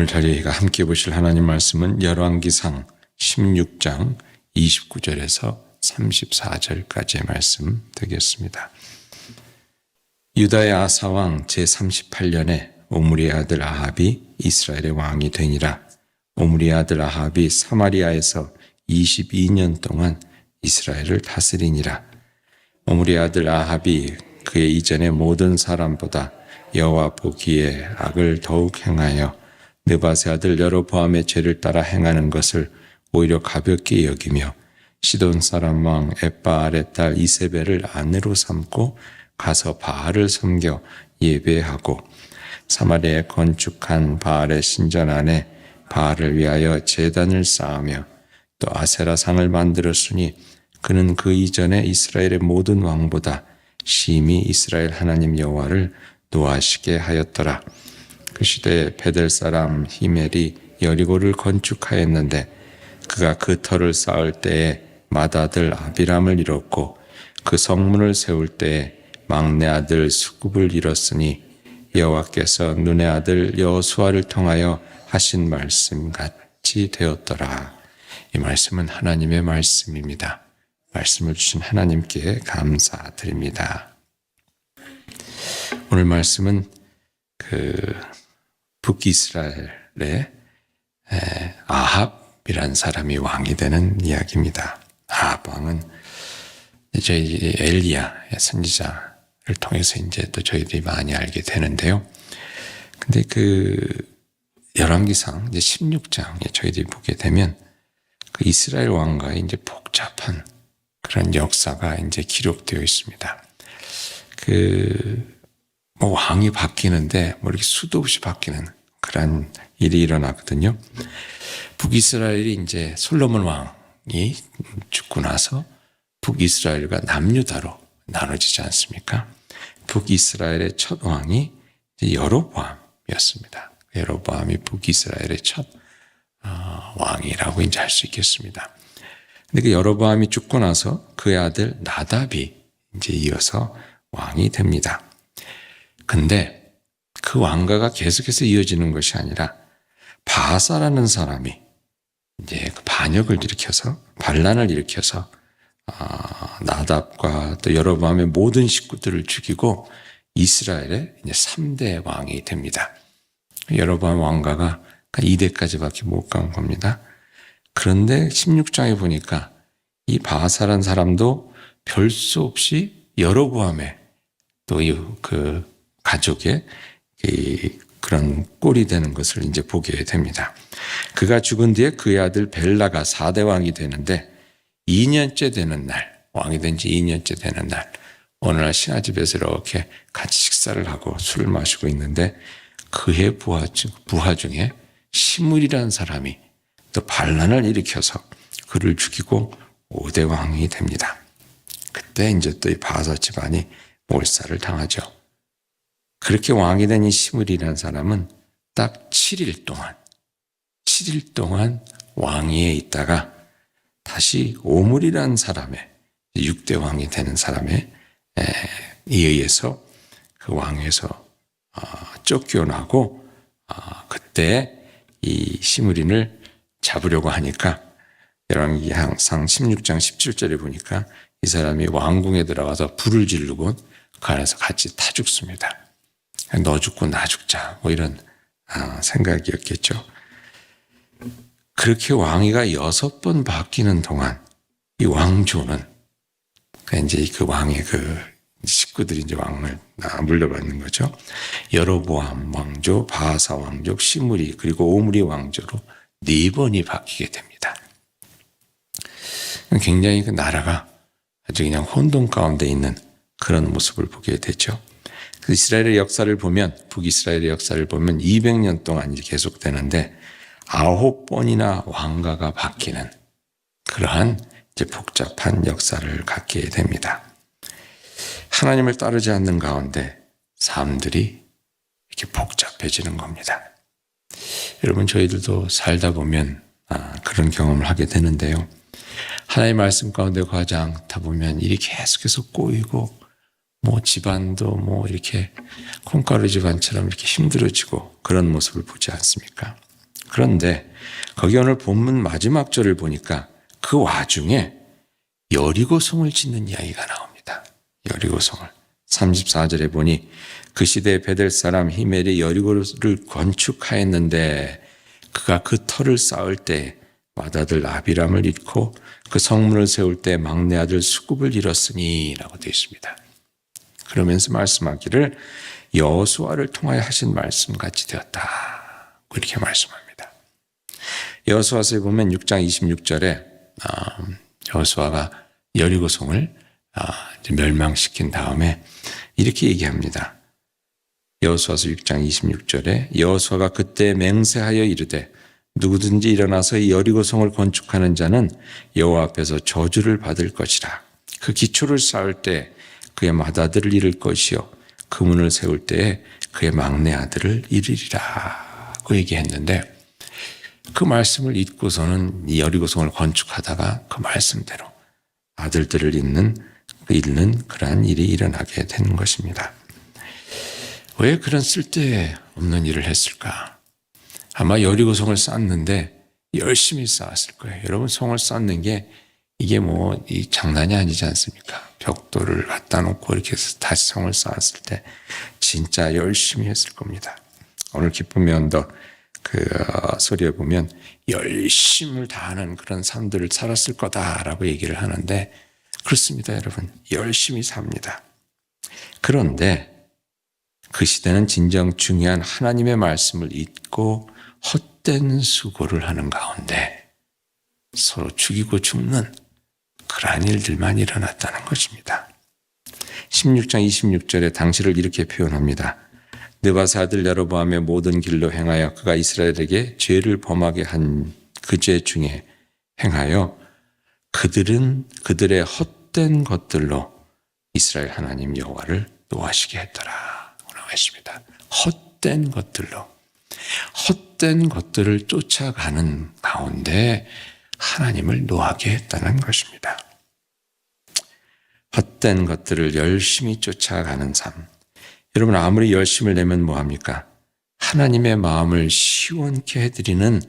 오늘 저희가 함께 보실 하나님 말씀은 열왕기상 16장 29절에서 34절까지의 말씀 되겠습니다. 유다의 아사왕 제38년에 오므리의 아들 아합이 이스라엘의 왕이 되니라. 오므리의 아들 아합이 사마리아에서 22년 동안 이스라엘을 다스리니라. 오므리의 아들 아합이 그의 이전의 모든 사람보다 여호와 보기에 악을 더욱 행하여 느밧의 아들 여로보암의 죄를 따라 행하는 것을 오히려 가볍게 여기며 시돈 사람 왕 엣바알의 딸 이세벨을 아내로 삼고 가서 바알을 섬겨 예배하고 사마리아에 건축한 바알의 신전 안에 바알을 위하여 제단을 쌓으며 또 아세라상을 만들었으니 그는 그 이전에 이스라엘의 모든 왕보다 심히 이스라엘 하나님 여호와를 노하시게 하였더라. 그 시대에 베델 사람 히멜이 여리고를 건축하였는데 그가 그 터를 쌓을 때에 맏아들 아비람을 잃었고 그 성문을 세울 때에 막내 아들 수굽을 잃었으니 여호와께서 눈의 아들 여호수아를 통하여 하신 말씀 같이 되었더라. 이 말씀은 하나님의 말씀입니다. 말씀을 주신 하나님께 감사드립니다. 오늘 말씀은 북이스라엘의 아합이란 사람이 왕이 되는 이야기입니다. 아합 왕은 저희 엘리야 선지자를 통해서 이제 또 저희들이 많이 알게 되는데요. 근데 열왕기상 이제 16장에 저희들이 보게 되면 그 이스라엘 왕가의 이제 복잡한 그런 역사가 이제 기록되어 있습니다. 왕이 바뀌는데 이렇게 수도 없이 바뀌는 그런 일이 일어나거든요. 북이스라엘이 이제 솔로몬 왕이 죽고 나서 북이스라엘과 남유다로 나눠지지 않습니까? 북이스라엘의 첫 왕이 여로보암이었습니다. 여로보암이 북이스라엘의 첫 왕이라고 이제 할 수 있겠습니다. 근데 그 여로보암이 죽고 나서 그의 아들 나답이 이제 이어서 왕이 됩니다. 근데 그 왕가가 계속해서 이어지는 것이 아니라 바사라는 사람이 이제 반역을 일으켜서 반란을 일으켜서 나답과 또 여로보암의 모든 식구들을 죽이고 이스라엘의 이제 3대 왕이 됩니다. 여로보암 왕가가 2대까지밖에 못 간 겁니다. 그런데 16장에 보니까 이 바사라는 사람도 별 수 없이 여로보암의 또 그 가족의 그런 꼴이 되는 것을 이제 보게 됩니다. 그가 죽은 뒤에 그의 아들 벨라가 4대 왕이 되는데 2년째 되는 날, 왕이 된 지 2년째 되는 날, 어느 날 신하집에서 이렇게 같이 식사를 하고 술을 마시고 있는데 그의 부하 중에 시므리라는 사람이 또 반란을 일으켜서 그를 죽이고 5대 왕이 됩니다. 그때 이제 또 이 바사 집안이 몰살을 당하죠. 그렇게 왕이 된 이 시므리라는 사람은 딱 7일 동안 왕위에 있다가 다시 오므리라는 사람의 6대 왕이 되는 사람에 의해서 그 왕에서 쫓겨나고 그때 이 시므리를 잡으려고 하니까 열왕기상 16장 17절에 보니까 이 사람이 왕궁에 들어가서 불을 지르고 그 안에서 같이 타 죽습니다. 너 죽고 나 죽자 이런 생각이었겠죠. 그렇게 왕위가 6번 바뀌는 동안 이 왕조는 이제 그 왕의 식구들이 이제 왕을 물려받는 거죠. 여로보암 왕조, 바사 왕조, 시므리 그리고 오므리 왕조로 4번이 바뀌게 됩니다. 굉장히 그 나라가 아주 그냥 혼돈 가운데 있는 그런 모습을 보게 되죠. 이스라엘의 역사를 보면 북이스라엘의 역사를 보면 200년 동안 이제 계속되는데 9번이나 왕가가 바뀌는 그러한 이제 복잡한 역사를 갖게 됩니다. 하나님을 따르지 않는 가운데 삶들이 이렇게 복잡해지는 겁니다. 여러분 저희들도 살다 보면 그런 경험을 하게 되는데요. 하나님의 말씀 가운데 거하지 않다 보면 일이 계속해서 꼬이고 집안도 이렇게 콩가루 집안처럼 이렇게 힘들어지고 그런 모습을 보지 않습니까? 그런데 거기 오늘 본문 마지막 절을 보니까 그 와중에 여리고성을 짓는 이야기가 나옵니다. 여리고성을. 34절에 보니 그 시대에 베델 사람 히멜이 여리고를 건축하였는데 그가 그 터를 쌓을 때 맏아들 아비람을 잃고 그 성문을 세울 때 막내 아들 수굽을 잃었으니 라고 되어 있습니다. 그러면서 말씀하기를 여호수아를 통하여 하신 말씀같이 되었다. 이렇게 말씀합니다. 여호수아서에 보면 6장 26절에 여호수아가 여리고성을 멸망시킨 다음에 이렇게 얘기합니다. 여호수아서 6장 26절에 여호수아가 그때 맹세하여 이르되 누구든지 일어나서 이 여리고성을 건축하는 자는 여호와 앞에서 저주를 받을 것이라. 그 기초를 쌓을 때 그의 맏아들을 잃을 것이요 그 문을 세울 때에 그의 막내 아들을 잃으리라 고 얘기했는데 그 말씀을 잊고서는 이 여리고성을 건축하다가 그 말씀대로 아들들을 잃는 그러한 일이 일어나게 되는 것입니다. 왜 그런 쓸데없는 일을 했을까? 아마 여리고성을 쌓는데 열심히 쌓았을 거예요. 여러분, 성을 쌓는 게 이게 이 장난이 아니지 않습니까? 벽돌을 갖다 놓고 이렇게 해서 다시 성을 쌓았을 때 진짜 열심히 했을 겁니다. 오늘 기쁨의 언덕 소리에 보면 열심을 다하는 그런 삶들을 살았을 거다라고 얘기를 하는데 그렇습니다, 여러분. 열심히 삽니다. 그런데 그 시대는 진정 중요한 하나님의 말씀을 잊고 헛된 수고를 하는 가운데 서로 죽이고 죽는 그러한 일들만 일어났다는 것입니다. 16장 26절에 당시를 이렇게 표현합니다. 느바세 아들 여로보암의 모든 길로 행하여 그가 이스라엘에게 죄를 범하게 한 그 죄 중에 행하여 그들은 그들의 헛된 것들로 이스라엘 하나님 여호와를 노하시게 했더라 라고 했습니다. 헛된 것들로, 헛된 것들을 쫓아가는 가운데 하나님을 노하게 했다는 것입니다. 헛된 것들을 열심히 쫓아가는 삶. 여러분, 아무리 열심을 내면 뭐합니까? 하나님의 마음을 시원케 해드리는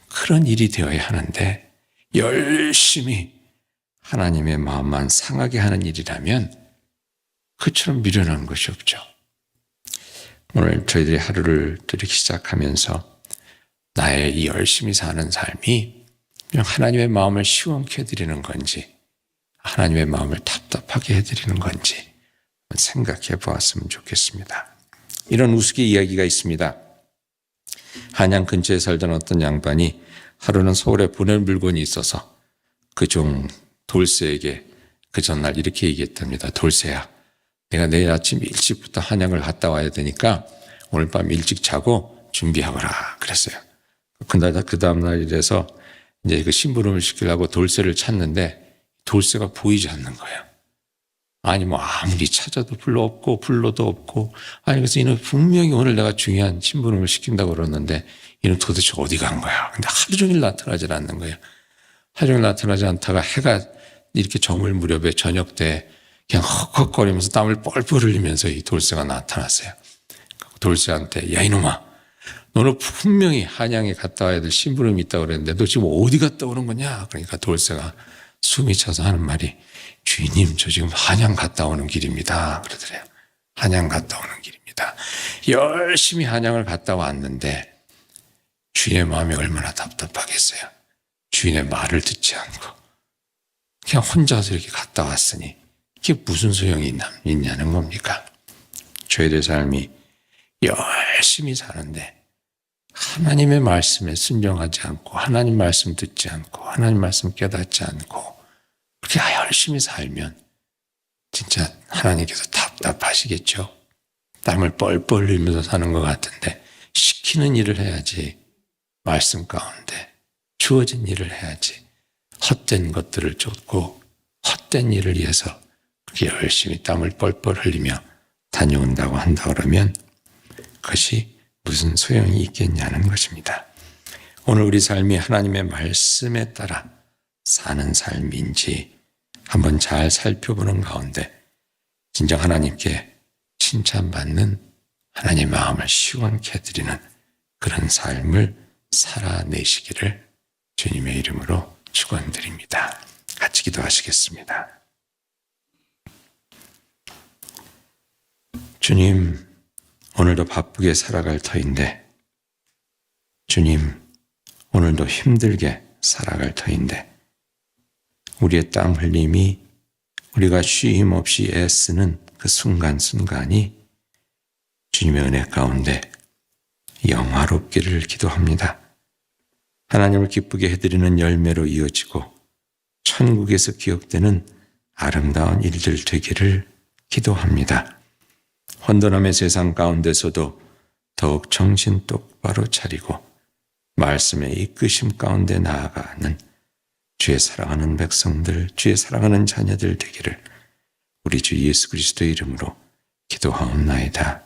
그런 일이 되어야 하는데 열심히 하나님의 마음만 상하게 하는 일이라면 그처럼 미련한 것이 없죠. 오늘 저희들이 하루를 이렇게 시작하면서 나의 이 열심히 사는 삶이 그냥 하나님의 마음을 시원케 해드리는 건지 하나님의 마음을 답답하게 해드리는 건지 생각해 보았으면 좋겠습니다. 이런 우스갯 이야기가 있습니다. 한양 근처에 살던 어떤 양반이 하루는 서울에 보낼 물건이 있어서 그 종 돌쇠에게 그 전날 이렇게 얘기했답니다. 돌쇠야, 내가 내일 아침 일찍부터 한양을 갔다 와야 되니까 오늘 밤 일찍 자고 준비하거라 그랬어요. 그 다음날 이래서 이제 그 심부름을 시키려고 돌쇠를 찾는데 돌쇠가 보이지 않는 거예요. 아니 아무리 찾아도 불러도 없고 그래서 이는 분명히 오늘 내가 중요한 심부름을 시킨다고 그러는데 이는 도대체 어디 간 거야. 근데 하루 종일 나타나질 않는 거예요. 하루 종일 나타나지 않다가 해가 이렇게 저물 무렵에 저녁 때 그냥 헉헉거리면서 땀을 뻘뻘 흘리면서 이 돌쇠가 나타났어요. 돌쇠한테 야 이놈아, 너는 분명히 한양에 갔다 와야 될 심부름이 있다고 그랬는데 너 지금 어디 갔다 오는 거냐. 그러니까 돌쇠가 숨이 차서 하는 말이 주인님, 저 지금 한양 갔다 오는 길입니다 그러더래요. 한양 갔다 오는 길입니다. 열심히 한양을 갔다 왔는데 주인의 마음이 얼마나 답답하겠어요. 주인의 말을 듣지 않고 그냥 혼자서 이렇게 갔다 왔으니 이게 무슨 소용이 있냐는 겁니까? 저희들의 삶이 열심히 사는데 하나님의 말씀에 순종하지 않고 하나님 말씀 듣지 않고 하나님 말씀 깨닫지 않고 그렇게 열심히 살면 진짜 하나님께서 답답하시겠죠. 땀을 뻘뻘 흘리면서 사는 것 같은데 시키는 일을 해야지. 말씀 가운데 주어진 일을 해야지. 헛된 것들을 쫓고 헛된 일을 위해서 그렇게 열심히 땀을 뻘뻘 흘리며 다녀온다고 한다 그러면 그것이 무슨 소용이 있겠냐는 것입니다. 오늘 우리 삶이 하나님의 말씀에 따라 사는 삶인지 한번 잘 살펴보는 가운데 진정 하나님께 칭찬받는 하나님의 마음을 시원케 해드리는 그런 삶을 살아내시기를 주님의 이름으로 축원드립니다. 같이 기도하시겠습니다. 주님, 오늘도 바쁘게 살아갈 터인데, 주님, 오늘도 힘들게 살아갈 터인데, 우리의 땀 흘림이 우리가 쉼 없이 애쓰는 그 순간순간이 주님의 은혜 가운데 영화롭기를 기도합니다. 하나님을 기쁘게 해드리는 열매로 이어지고 천국에서 기억되는 아름다운 일들 되기를 기도합니다. 혼돈함의 세상 가운데서도 더욱 정신 똑바로 차리고 말씀의 이끄심 가운데 나아가는 주의 사랑하는 백성들, 주의 사랑하는 자녀들 되기를 우리 주 예수 그리스도의 이름으로 기도하옵나이다.